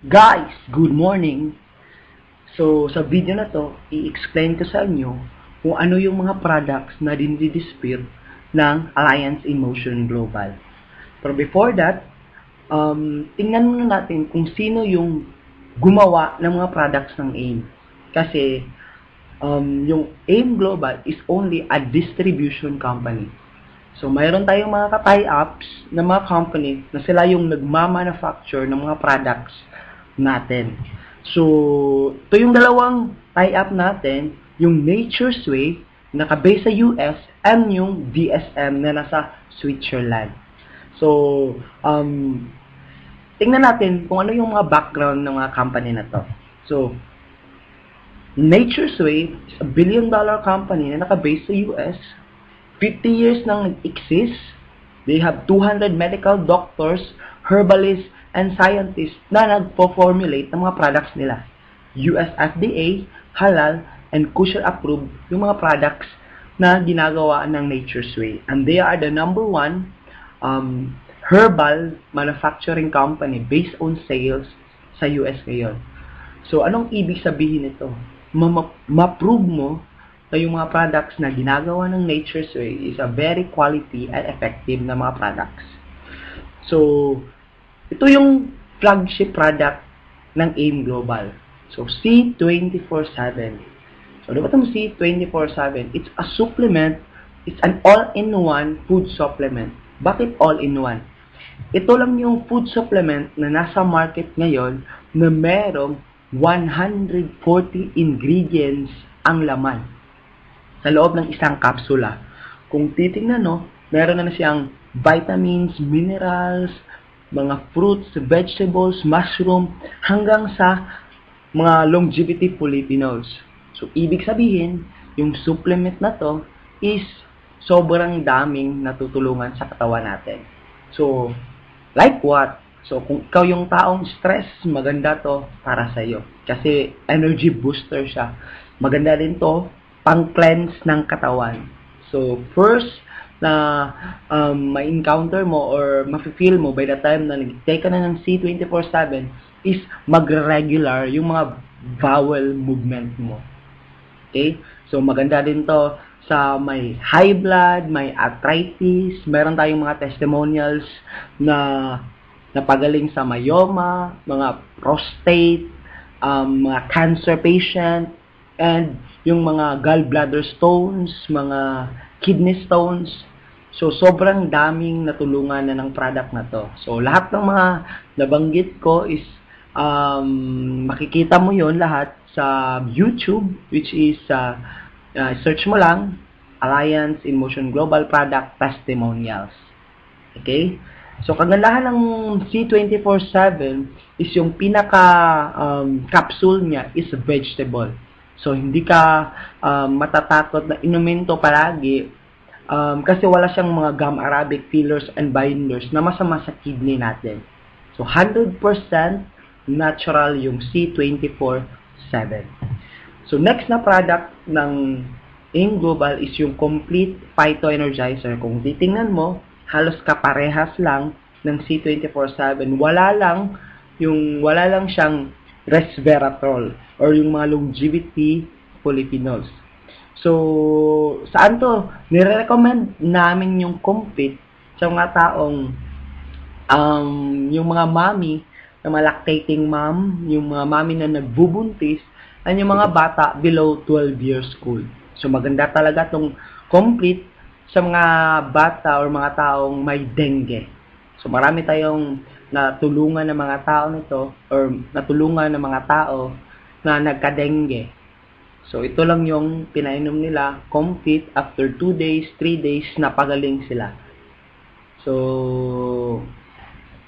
Guys, good morning! So, sa video na to, i-explain ko sa inyo kung ano yung mga products na dinidisplay ng Alliance in Motion Global. Pero before that, tingnan muna natin kung sino yung gumawa ng mga products ng AIM. Kasi, yung AIM Global is only a distribution company. So, mayroon tayong mga ka-tie-ups na mga company na sila yung nagmamanufacture ng mga products natin. So, ito yung dalawang tie-up natin, yung Nature's Way, naka-base sa US, and yung DSM na nasa Switzerland. So, tingnan natin kung ano yung mga background ng mga company na to. So, Nature's Way is a billion-dollar company na naka-base sa US. 50 years nang nag-exist. They have 200 medical doctors, herbalists, and scientists na nagpo-formulate ng mga products nila. US FDA, halal, and kosher approved yung mga products na ginagawa ng Nature's Way. And they are the number one herbal manufacturing company based on sales sa US ngayon. So, anong ibig sabihin nito? Ma-prove mo na yung mga products na ginagawa ng Nature's Way is a very quality and effective na mga products. So, ito yung flagship product ng AIM Global. So, C24/7. So, diba itong C24/7? It's a supplement. It's an all-in-one food supplement. Bakit all-in-one? Ito lang yung food supplement na nasa market ngayon na merong 140 ingredients ang laman sa loob ng isang kapsula. Kung titingnan, no, meron na siyang vitamins, minerals, mga fruits, vegetables, mushroom, hanggang sa mga longevity polyphenols. So, ibig sabihin, yung supplement na to is sobrang daming natutulungan sa katawan natin. So, like what? So, kung ikaw yung taong stress, maganda to para sa iyo. Kasi energy booster siya. Maganda din to pang-cleanse ng katawan. So, first na ma-encounter mo or ma-feel mo by the time na nag-take ka na ng C24/7 is mag-regular yung mga bowel movement mo. Okay? So, maganda din to sa may high blood, may arthritis, meron tayong mga testimonials na napagaling sa myoma, mga prostate, mga cancer patient, and yung mga gallbladder stones, mga kidney stones. So, sobrang daming natulungan na ng product na to. So, lahat ng mga nabanggit ko is makikita mo yon lahat sa YouTube, which is search mo lang Alliance in Motion Global Product Testimonials. Okay? So, kagandahan ng C24/7 is yung pinaka capsule niya is vegetable. So, hindi ka matatakot na inumin to palagi kasi wala siyang mga gum arabic fillers and binders na masama sa kidney natin. So, 100% natural yung C24/7. So, next na product ng AIM Global is yung Complete Phyto Energizer. Kung titingnan mo, halos kaparehas lang ng C24/7. Wala lang siyang resveratrol or yung mga longevity polyphenols. So, saan to? Nire-recommend namin yung Complete sa mga taong yung mga mommy, na mga lactating mom, yung mga mommy na nagbubuntis, at yung mga bata below 12 years old. So, maganda talaga tong Complete sa mga bata or mga taong may dengue. So, marami tayong natulungan ng mga tao nito or natulungan ng mga tao na nagka-dengue. So, ito lang yung pinainom nila, Complete, after 2 days, 3 days, napagaling sila. So,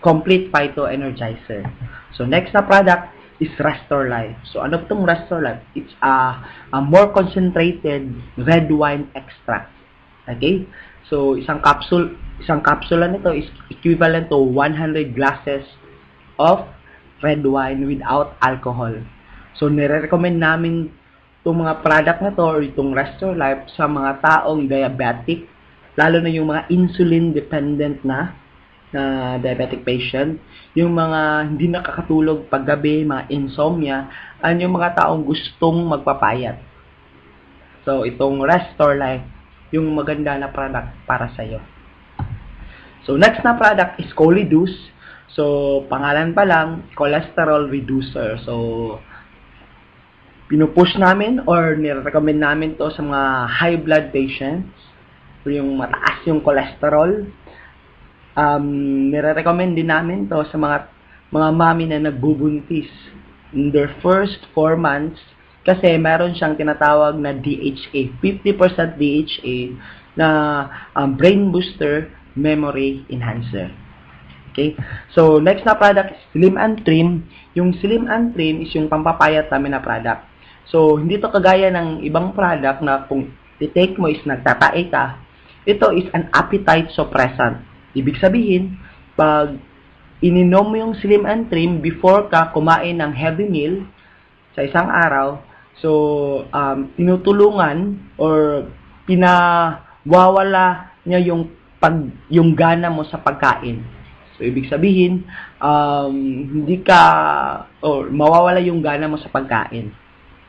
Complete Phyto Energizer. So, next na product is Restore Life. So, ano itong Restore Life? It's a more concentrated red wine extract. Okay? So, isang kapsula nito is equivalent to 100 glasses of red wine without alcohol. So, nire-recommend namin itong mga product na to or itong Restore Life sa mga taong diabetic, lalo na yung mga insulin dependent na na diabetic patient, yung mga hindi nakakatulog paggabi, mga insomnia, yung mga taong gustong magpapayat. So, itong Restore Life, yung maganda na product para sa'yo. So, next na product is Choleduz. So, pangalan pa lang, cholesterol reducer. So, pinupush namin or nire-recommend namin to sa mga high blood patients. So, yung mataas yung cholesterol. Nire-recommend din namin to sa mga mami na nagbubuntis in their first 4 months kasi meron siyang tinatawag na DHA, 50% DHA na brain booster, memory enhancer. Okay? So, next na product is Slim and Trim. Yung Slim and Trim is yung pampapayat namin na product. So, hindi to kagaya ng ibang product na kung i-take mo is nagtatae ka. Ito is an appetite suppressant. Ibig sabihin, pag ininom mo yung Slim and Trim before ka kumain ng heavy meal sa isang araw, so, tinutulungan or pinawawala niya yung gana mo sa pagkain. So, ibig sabihin, hindi ka, or mawawala yung gana mo sa pagkain.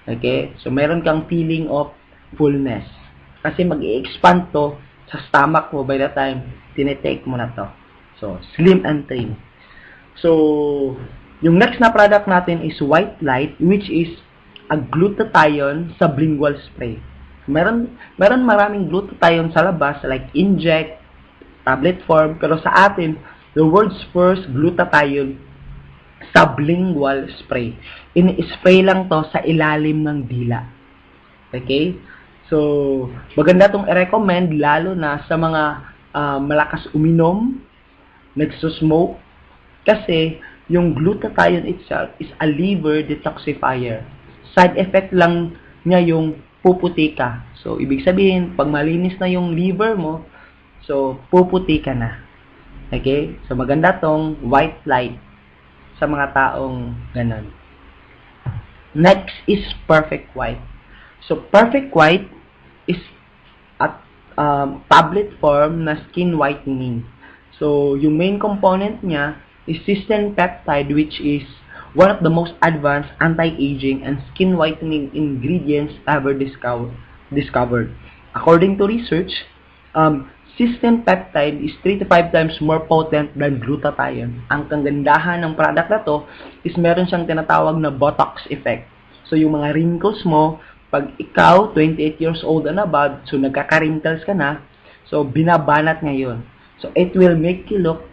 Okay? So, meron kang feeling of fullness. Kasi mag-i-expand to sa stomach mo by the time tinitake mo na to. So, Slim and Trim. So, yung next na product natin is White Light, which is a glutathione sublingual spray. Meron maraming glutathione sa labas, like inject, tablet form, pero sa atin, the world's first glutathione sublingual spray. Ini-spray lang to sa ilalim ng dila. Okay? So, maganda tong i-recommend lalo na sa mga malakas uminom, nagsusmoke, kasi yung glutathione itself is a liver detoxifier. Side effect lang niya yung puputi ka. So, ibig sabihin, pag malinis na yung liver mo, so, puputi ka na. Okay? So, maganda tong White Light sa mga taong ganon. Next is Perfect White. So, Perfect White is at tablet form na skin whitening. So, yung main component niya is cysteine peptide, which is one of the most advanced anti-aging and skin whitening ingredients ever discovered. According to research, cysteine peptide is 3 to 5 times more potent than glutathione. Ang kagandahan ng product na to is meron siyang tinatawag na Botox effect. So, yung mga wrinkles mo, pag ikaw, 28 years old and above, so nagkaka-wrinkles ka na, so binabanat ngayon. So, it will make you look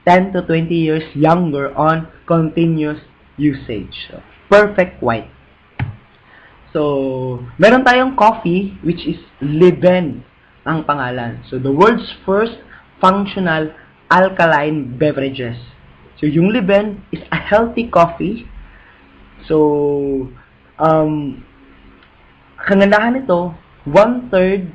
10 to 20 years younger on continuous usage. So, Perfect White. So, meron tayong coffee, which is Liven ang pangalan. So, the world's first functional alkaline beverages. So, yung Liven is a healthy coffee. So, kagandahan nito, 1/3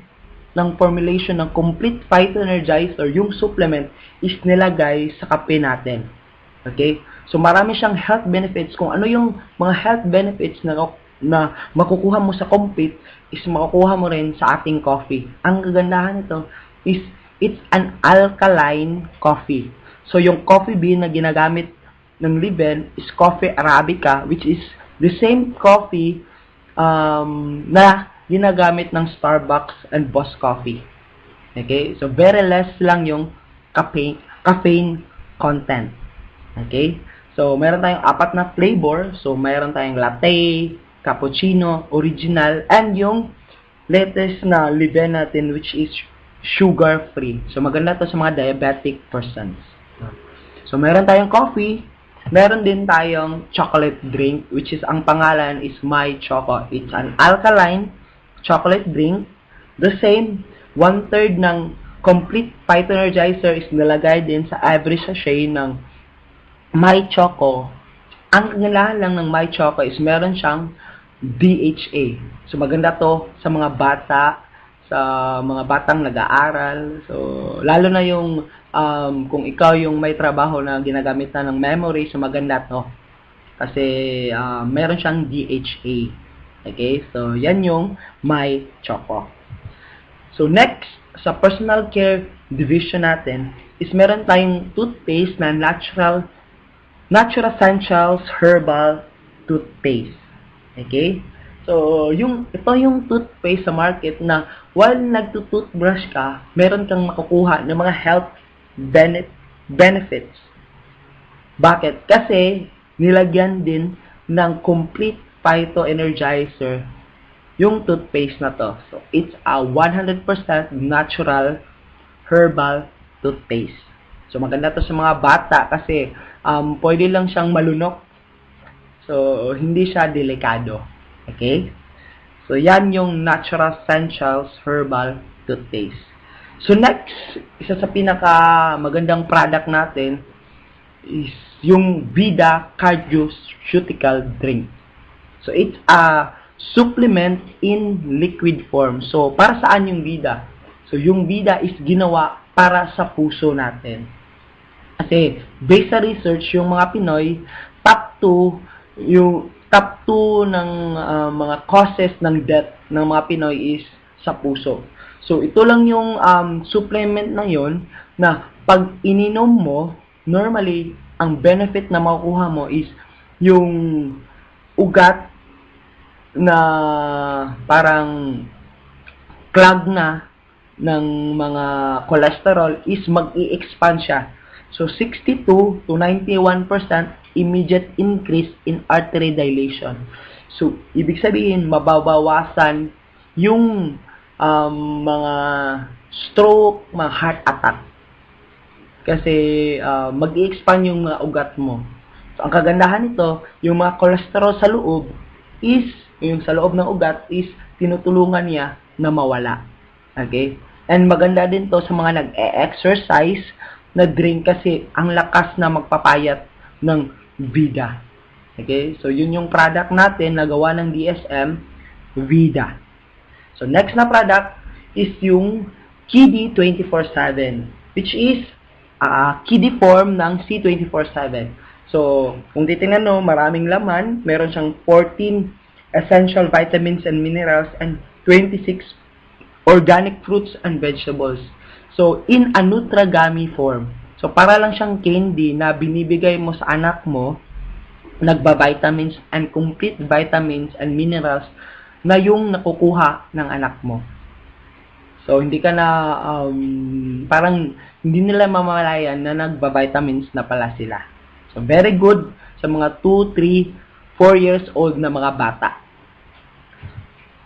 ng formulation ng complete phytoenergizer, yung supplement, is nilagay sa kape natin. Okay? So, marami siyang health benefits. Kung ano yung mga health benefits na makukuha mo sa complete, is makukuha mo rin sa ating coffee. Ang kagandahan nito is, it's an alkaline coffee. So, yung coffee bean na ginagamit ng Liven is coffee Arabica, which is the same coffee na ginagamit ng Starbucks and Boss Coffee. Okay? So, very less lang yung caffeine content. Okay? So, meron tayong 4 na flavor. So, meron tayong latte, cappuccino, original, and yung latest na Liven natin, which is sugar-free. So, maganda to sa mga diabetic persons. So, meron tayong coffee. Meron din tayong chocolate drink, which is, ang pangalan is My Choco. It's an alkaline chocolate drink. The same, 1/3 ng complete phytoenergizer is nilagay din sa every sachet ng My Choco. Ang kagandahan lang ng My Choco is meron siyang DHA. So, maganda to sa mga bata, sa mga batang nag-aaral. So, lalo na yung kung ikaw yung may trabaho na ginagamit na ng memory, so maganda to. Kasi meron siyang DHA. Okay? So, yan yung My Choco. So next, sa personal care division natin, is meron tayong toothpaste na natural essentials herbal toothpaste. Okay? So, ito yung toothpaste sa market na while nagtutoothbrush ka, meron kang makukuha ng mga health benefits. Bakit? Kasi nilagyan din ng complete phytoenergizer yung toothpaste na to. So, it's a 100% natural herbal toothpaste. So, maganda to sa mga bata kasi pwede lang siyang malunok. So, hindi siya delikado. Okay? So, yan yung Natural Essentials Herbal Toothpaste. So, next, isa sa pinaka magandang product natin is yung Vida Cardioceutical Drink. So, it's a supplement in liquid form. So, para saan yung Vida? So, yung Vida is ginawa para sa puso natin. Kasi, based sa research, yung mga Pinoy, top 2 ng mga causes ng death ng mga Pinoy is sa puso. So, ito lang yung supplement na yon na pag ininom mo, normally, ang benefit na makukuha mo is yung ugat na parang clog na ng mga cholesterol is mag-i-expand siya. So, 62 to 91% immediate increase in artery dilation. So, ibig sabihin, mababawasan yung mga stroke, mga heart attack. Kasi, mag-i-expand yung mga ugat mo. So, ang kagandahan nito, yung mga cholesterol sa loob is, yung sa loob ng ugat is, tinutulungan niya na mawala. Okay? And maganda din to sa mga nag-e-exercise na drink kasi ang lakas na magpapayat ng Vida. Okay? So, yun yung product natin na gawa ng DSM, Vida. So, next na product is yung Kiddy 24/7, which is kiddie form ng C24/7. So, kung titingnan no, maraming laman. Meron siyang 14 essential vitamins and minerals and 26 organic fruits and vegetables. So, in a Nutragami form. So, para lang siyang candy na binibigay mo sa anak mo, nagba-vitamins and complete vitamins and minerals na yung nakukuha ng anak mo. So, hindi ka na, parang hindi nila mamalayan na nagba-vitamins na pala sila. So, very good sa mga 2, 3, 4 years old na mga bata.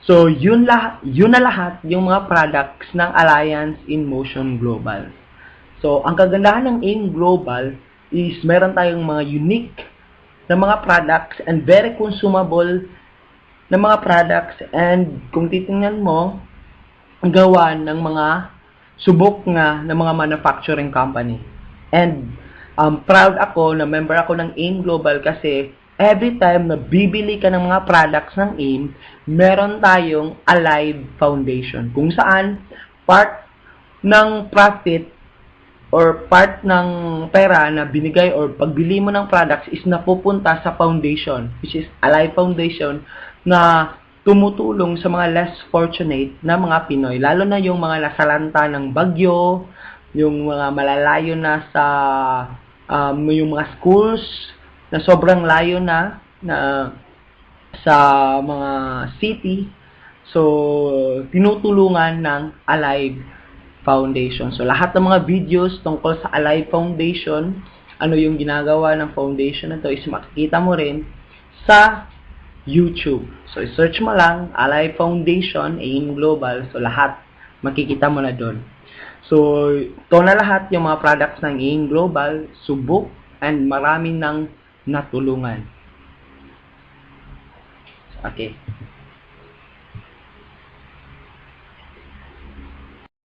So, yun na lahat yung mga products ng Alliance in Motion Global. So, ang kagandahan ng AIM Global is meron tayong mga unique na mga products and very consumable na mga products, and kung titingnan mo, gawa ng mga subok nga ng mga manufacturing company. And proud ako na member ako ng AIM Global kasi every time na bibili ka ng mga products ng AIM, meron tayong Alive Foundation. Kung saan, part ng profit or part ng pera na binigay or pagbili mo ng products is napupunta sa foundation, which is Alive Foundation, na tumutulong sa mga less fortunate na mga Pinoy. Lalo na yung mga nasalanta ng bagyo, yung mga malalayo na sa yung mga schools na sobrang layo na sa mga city. So, tinutulungan ng Alive Foundation. So, lahat ng mga videos tungkol sa Alive Foundation, ano yung ginagawa ng foundation na to is makikita mo rin sa YouTube. So, search mo lang Alive Foundation, AIM Global. So, lahat makikita mo na doon. So, ito na lahat yung mga products ng AIM Global, subok, and marami ng natulungan. Okay.